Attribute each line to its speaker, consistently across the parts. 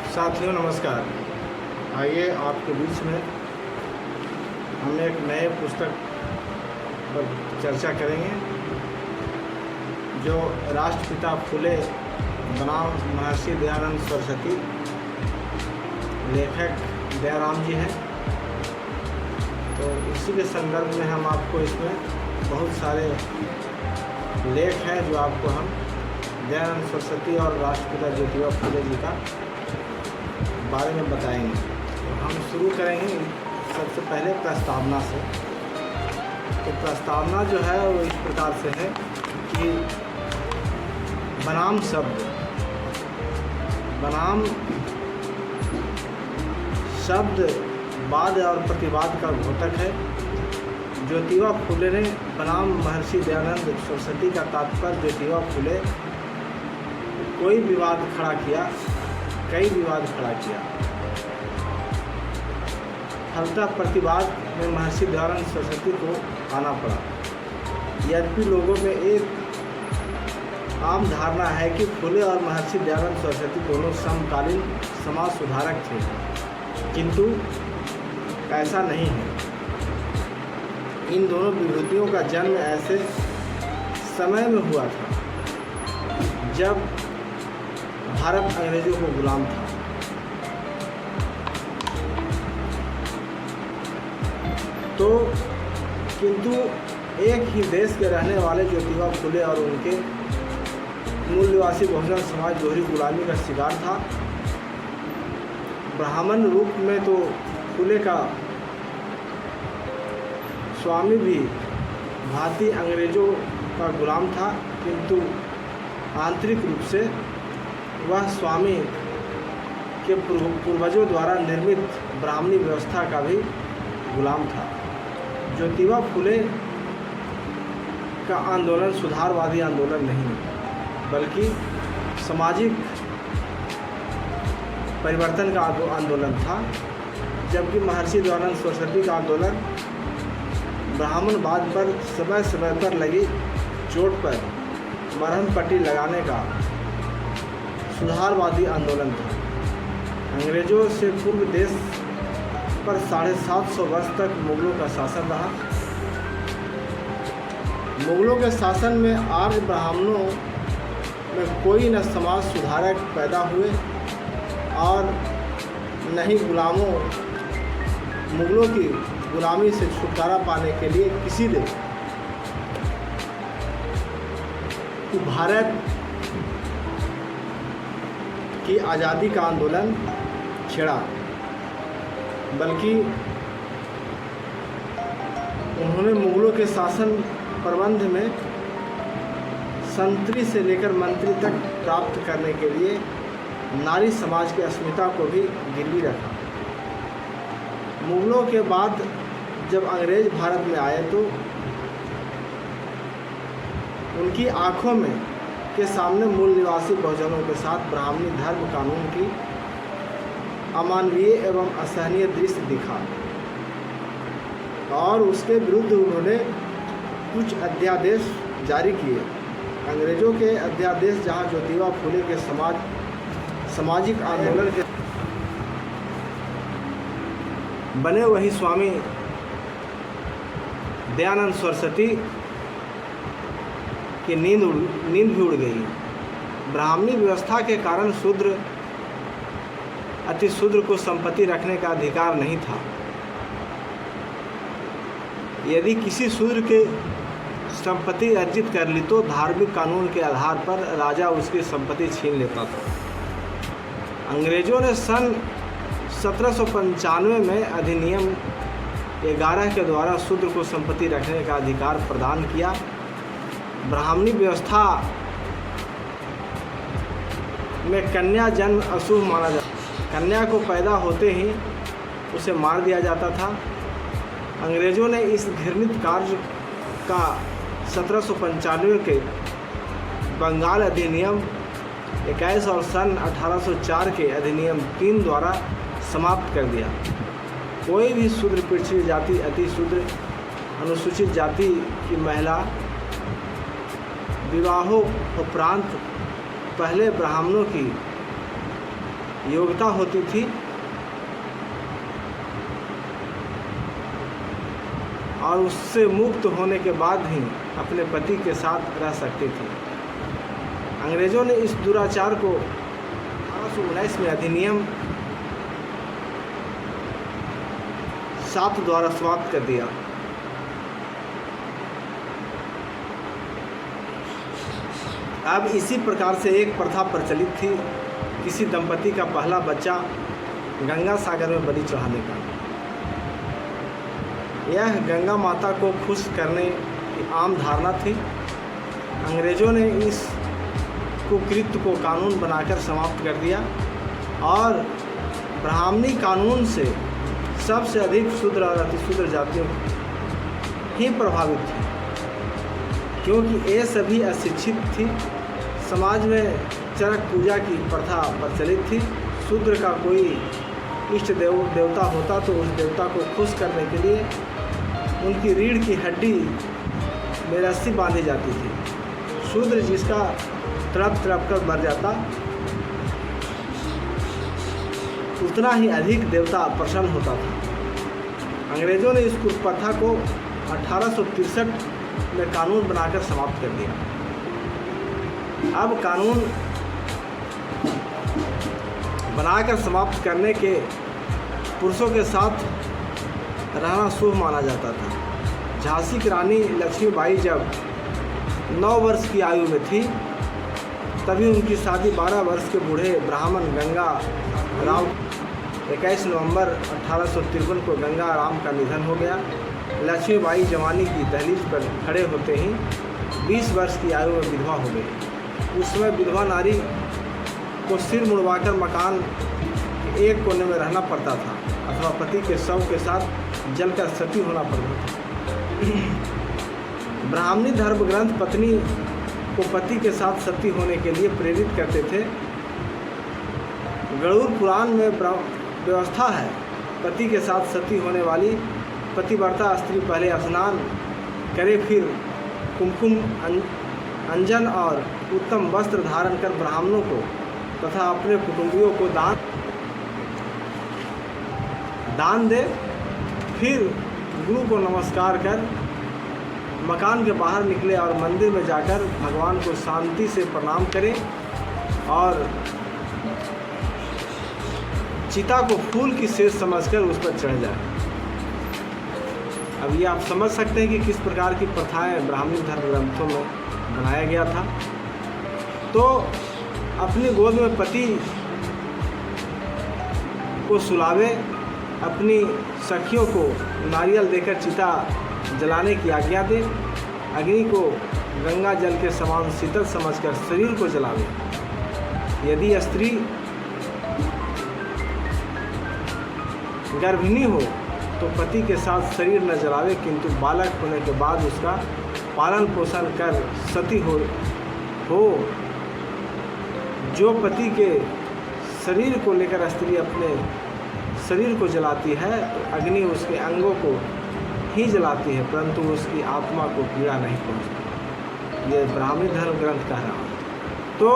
Speaker 1: साथियों नमस्कार। आइए आपके बीच में हम एक नए पुस्तक पर चर्चा करेंगे जो राष्ट्रपिता फूले बनाम महर्षि दयानंद सरस्वती, लेखक दयाराम जी हैं। तो इसी के संदर्भ में हम आपको इसमें बहुत सारे लेख हैं जो आपको हम दयानंद सरस्वती और राष्ट्रपिता ज्योतिबा फूले जी का बारे में बताएंगे। तो हम शुरू करेंगे सबसे पहले प्रस्तावना से। तो प्रस्तावना जो है वो इस प्रकार से है कि बनाम शब्द वाद और प्रतिवाद का घोतक है। ज्योतिबा फूले ने बनाम महर्षि दयानंद सरस्वती का तात्पर्य ज्योतिबा फूले कोई विवाद खड़ा किया, कई विवाद खड़ा किया। फलतः प्रतिवाद में महर्षि दयानंद सरस्वती को आना पड़ा। यद्यपि लोगों में एक आम धारणा है कि फूले और महर्षि दयानंद सरस्वती दोनों समकालीन समाज सुधारक थे, किंतु ऐसा नहीं है। इन दोनों विभूतियों का जन्म ऐसे समय में हुआ था जब भारत अंग्रेजों को गुलाम था। तो किंतु एक ही देश के रहने वाले ज्योतिबा फूले और उनके मूल निवासी बहुजन समाज दोहरी गुलामी का शिकार था। ब्राह्मण रूप में तो फूले का स्वामी भी भारतीय अंग्रेजों का गुलाम था, किंतु आंतरिक रूप से वह स्वामी के पूर्वजों द्वारा निर्मित ब्राह्मणी व्यवस्था का भी गुलाम था। ज्योतिबा फूले का आंदोलन सुधारवादी आंदोलन नहीं बल्कि सामाजिक परिवर्तन का आंदोलन था, जबकि महर्षि दयानंद सरस्वती का आंदोलन ब्राह्मणवाद पर समय समय पर लगी चोट पर मरहम पट्टी लगाने का सुधारवादी आंदोलन था। अंग्रेजों से पूर्व देश पर 750 वर्ष तक मुगलों का शासन रहा। मुगलों के शासन में आर्य ब्राह्मणों में कोई न समाज सुधारक पैदा हुए और न ही गुलामों मुगलों की गुलामी से छुटकारा पाने के लिए किसी ने भारत की आज़ादी का आंदोलन छेड़ा, बल्कि उन्होंने मुगलों के शासन प्रबंध में संतरी से लेकर मंत्री तक प्राप्त करने के लिए नारी समाज की अस्मिता को भी गिरवी रखा। मुगलों के बाद जब अंग्रेज भारत में आए तो उनकी आँखों में के सामने मूल निवासी बहुजनों के साथ ब्राह्मणी धर्म कानून की अमानवीय एवं असहनीय दृश्य दिखा और उसके विरुद्ध उन्होंने कुछ अध्यादेश जारी किए। अंग्रेजों के अध्यादेश जहां ज्योतिबा फूले के सामाजिक आंदोलन के बने, वही स्वामी दयानंद सरस्वती की नींद भी उड़ गई। ब्राह्मणी व्यवस्था के कारण अति शूद्र को संपत्ति रखने का अधिकार नहीं था। यदि किसी शूद्र के संपत्ति अर्जित कर ली तो धार्मिक कानून के आधार पर राजा उसकी संपत्ति छीन लेता था। अंग्रेजों ने सन 1795 में अधिनियम 11 के द्वारा शूद्र को संपत्ति रखने का अधिकार प्रदान किया। ब्राह्मणी व्यवस्था में कन्या जन्म अशुभ माना जाता। कन्या को पैदा होते ही उसे मार दिया जाता था। अंग्रेजों ने इस घृणित कार्य का 1795 के बंगाल अधिनियम 21 और सन 1804 के अधिनियम 3 द्वारा समाप्त कर दिया। कोई भी शूद्र, पिछड़ी जाति, अति शूद्र, अनुसूचित जाति की महिला विवाहों उपरांत पहले ब्राह्मणों की योग्यता होती थी और उससे मुक्त होने के बाद ही अपने पति के साथ रह सकती थी। अंग्रेज़ों ने इस दुराचार को 1819 में अधिनियम 7 द्वारा समाप्त कर दिया। अब इसी प्रकार से एक प्रथा प्रचलित थी किसी दंपति का पहला बच्चा गंगा सागर में बलि चढ़ाने का। यह गंगा माता को खुश करने की आम धारणा थी। अंग्रेज़ों ने इस कुकृत्य को कानून बनाकर समाप्त कर दिया और ब्राह्मणी कानून से सबसे अधिक शूद्र और अतिशूद्र जातियों ही प्रभावित थी, क्योंकि ये सभी अशिक्षित थी। समाज में चरक पूजा की प्रथा प्रचलित थी। शूद्र का कोई इष्ट देवता होता तो उस देवता को खुश करने के लिए उनकी रीढ़ की हड्डी में रस्सी बांधी जाती थी। शूद्र जिसका तड़प कर मर जाता, उतना ही अधिक देवता प्रसन्न होता था। अंग्रेज़ों ने इस कुप्रथा को 1863 में कानून बनाकर समाप्त कर दिया। अब कानून बनाकर समाप्त करने के पुरुषों के साथ रहना शुभ माना जाता था। झांसी की रानी लक्ष्मीबाई जब 9 वर्ष की आयु में थी, तभी उनकी शादी 12 वर्ष के बूढ़े ब्राह्मण गंगा राम 21 नवंबर 1853 को गंगा राम का निधन हो गया। लक्ष्मीबाई जवानी की दहलीज पर खड़े होते ही 20 वर्ष की आयु में विधवा हो गई। उस समय विधवा नारी को सिर मुड़वाकर मकान के एक कोने में रहना पड़ता था अथवा पति के शव के साथ जलकर सती होना पड़ता था। ब्राह्मणी धर्म ग्रंथ पत्नी को पति के साथ सती होने के लिए प्रेरित करते थे। गरुड़ पुराण में व्यवस्था है, पति के साथ सती होने वाली पतिव्रता स्त्री पहले स्नान करे, फिर कुमकुम अंजन और उत्तम वस्त्र धारण कर ब्राह्मणों को तथा अपने कुटुंबियों को दान दे, फिर गुरु को नमस्कार कर मकान के बाहर निकले और मंदिर में जाकर भगवान को शांति से प्रणाम करें और चिता को फूल की सेज समझकर उस पर चढ़ जाए। अब ये आप समझ सकते हैं कि किस प्रकार की प्रथाएं ब्राह्मणी धर्म ग्रंथों में बनाया गया था। तो अपनी गोद में पति को सुलावे, अपनी सखियों को नारियल देकर चिता जलाने की आज्ञा दे, अग्नि को गंगा जल के समान शीतल समझकर शरीर को जलावे। यदि स्त्री गर्भिणी हो तो पति के साथ शरीर न जलावे, किंतु बालक होने के बाद उसका पालन पोषण कर सती हो। जो पति के शरीर को लेकर स्त्री अपने शरीर को जलाती है तो अग्नि उसके अंगों को ही जलाती है, परंतु उसकी आत्मा को पीड़ा नहीं पहुंचती। ये ब्राह्मणी धर्म ग्रंथ कह रहा है। तो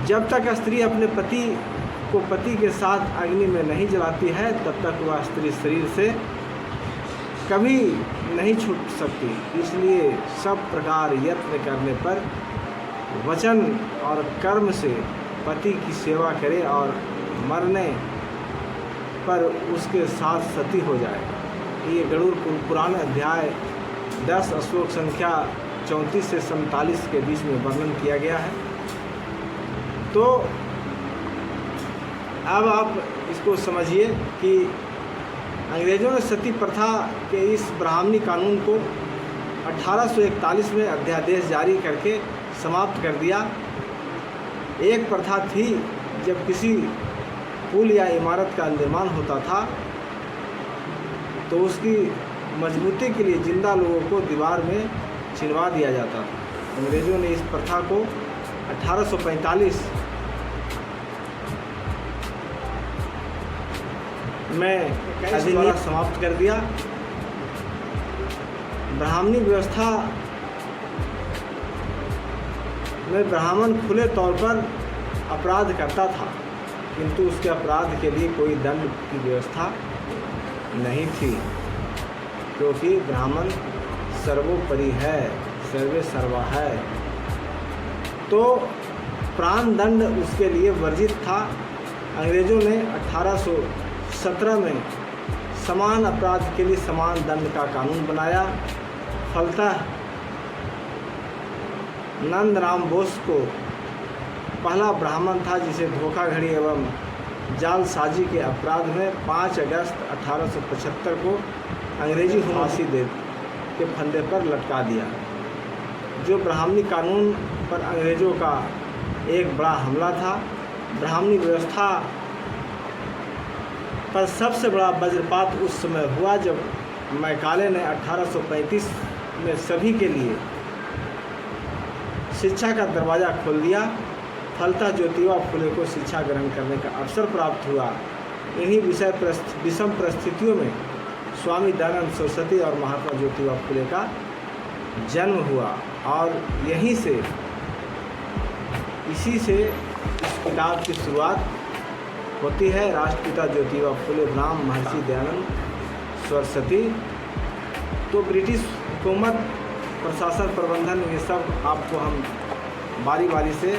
Speaker 1: जब तक स्त्री अपने पति को पति के साथ अग्नि में नहीं जलाती है, तब तक वह स्त्री शरीर से कभी नहीं छूट सकती। इसलिए सब प्रकार यत्न करने पर वचन और कर्म से पति की सेवा करे और मरने पर उसके साथ सती हो जाए। ये गरुड़ पुराण अध्याय 10 श्लोक संख्या 34 से 47 के बीच में वर्णन किया गया है। तो अब आप इसको समझिए कि अंग्रेज़ों ने सती प्रथा के इस ब्राह्मणी कानून को 1841 में अध्यादेश जारी करके समाप्त कर दिया। एक प्रथा थी, जब किसी पुल या इमारत का निर्माण होता था तो उसकी मजबूती के लिए जिंदा लोगों को दीवार में चिनवा दिया जाता था। अंग्रेज़ों ने इस प्रथा को 1845 में अधिनियम समाप्त कर दिया। ब्राह्मणी व्यवस्था में ब्राह्मण खुले तौर पर अपराध करता था, किंतु उसके अपराध के लिए कोई दंड की व्यवस्था नहीं थी, क्योंकि ब्राह्मण सर्वोपरि है, सर्वे सर्वा है। तो प्राण दंड उसके लिए वर्जित था। अंग्रेज़ों ने 1817 में समान अपराध के लिए समान दंड का कानून बनाया। फलतः नंदराम बोस को पहला ब्राह्मण था जिसे धोखाधड़ी एवं जालसाजी के अपराध में 5 अगस्त 1875 को अंग्रेजी फांसी दे के फंदे पर लटका दिया, जो ब्राह्मणी कानून पर अंग्रेज़ों का एक बड़ा हमला था। ब्राह्मणी व्यवस्था पर सबसे बड़ा वज्रपात उस समय हुआ जब मैकाले ने 1835 में सभी के लिए शिक्षा का दरवाज़ा खोल दिया। फलतः ज्योतिबा फुले को शिक्षा ग्रहण करने का अवसर प्राप्त हुआ। इन्हीं विषम परिस्थितियों में स्वामी दयानंद सरस्वती और महात्मा ज्योतिबा फुले का जन्म हुआ और इसी से इस किताब की शुरुआत होती है। राष्ट्रपिता ज्योतिबा फुले बनाम महर्षि दयानंद सरस्वती। तो ब्रिटिश हुकूमत, प्रशासन, प्रबंधन, ये सब आपको हम बारी बारी से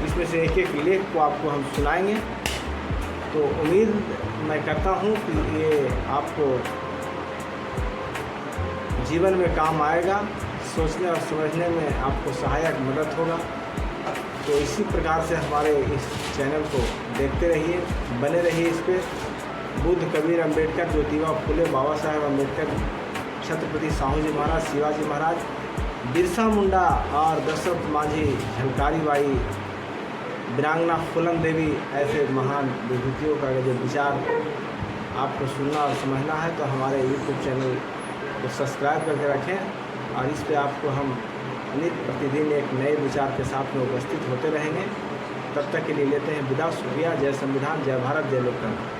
Speaker 1: इसमें से एक एक लेख को आपको हम सुनाएंगे। तो उम्मीद मैं करता हूँ कि ये आपको जीवन में काम आएगा, सोचने और समझने में आपको सहायक मदद होगा। तो इसी प्रकार से हमारे इस चैनल को देखते रहिए, बने रहिए इस पर। बुद्ध, कबीर, अम्बेडकर, ज्योतिबा फुले, बाबा साहेब अम्बेडकर, छत्रपति साहू जी महाराज, शिवाजी महाराज, बिरसा मुंडा और दशरथ मांझी, झलकारी बाई, वीरांगना फूलन देवी, ऐसे महान विभूतियों का जो विचार आपको सुनना और समझना है तो हमारे यूट्यूब चैनल को सब्सक्राइब करके रखें और इस पे आपको हम नित्य प्रतिदिन एक नए विचार के साथ में उपस्थित होते रहेंगे। तब तक के लिए लेते हैं विदा। शुक्रिया। जय संविधान, जय भारत, जय लोकतंत्र।